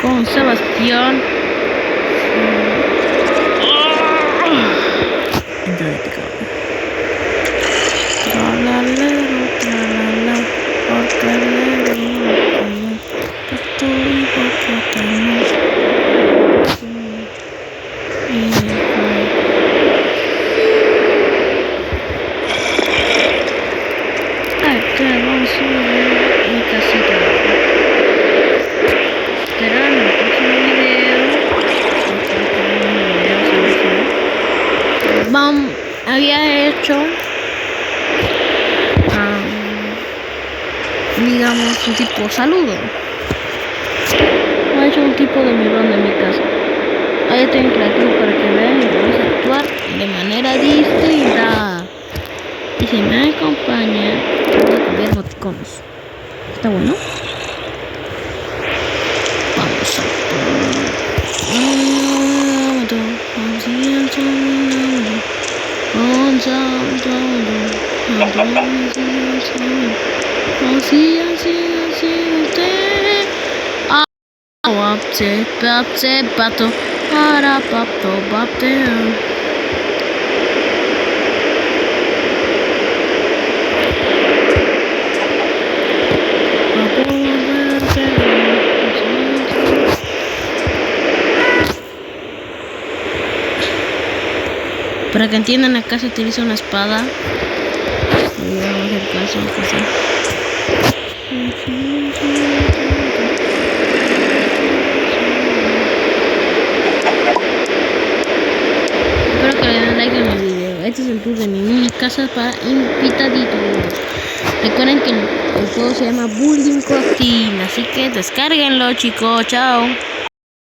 con Sebastián. Vamos a ver mi casita. Será en el próximo video. Había hecho digamos un tipo saludo. He hecho un tipo de mirón de mi casa. Ahí estoy en creativo para que vean y vamos a actuar de manera distinta. Y si me acompaña, voy a cambiar emoticonos. ¿Está bueno? Vamos a pato, para pato, bate. Para que entiendan, acá se utiliza una espada. Y vamos a hacer caso, Espero que le den like a mi video. Este es el tour de mi mini casa para invitaditos. Recuerden que el juego se llama Building Crafting, así que descárguenlo, chicos. Chao.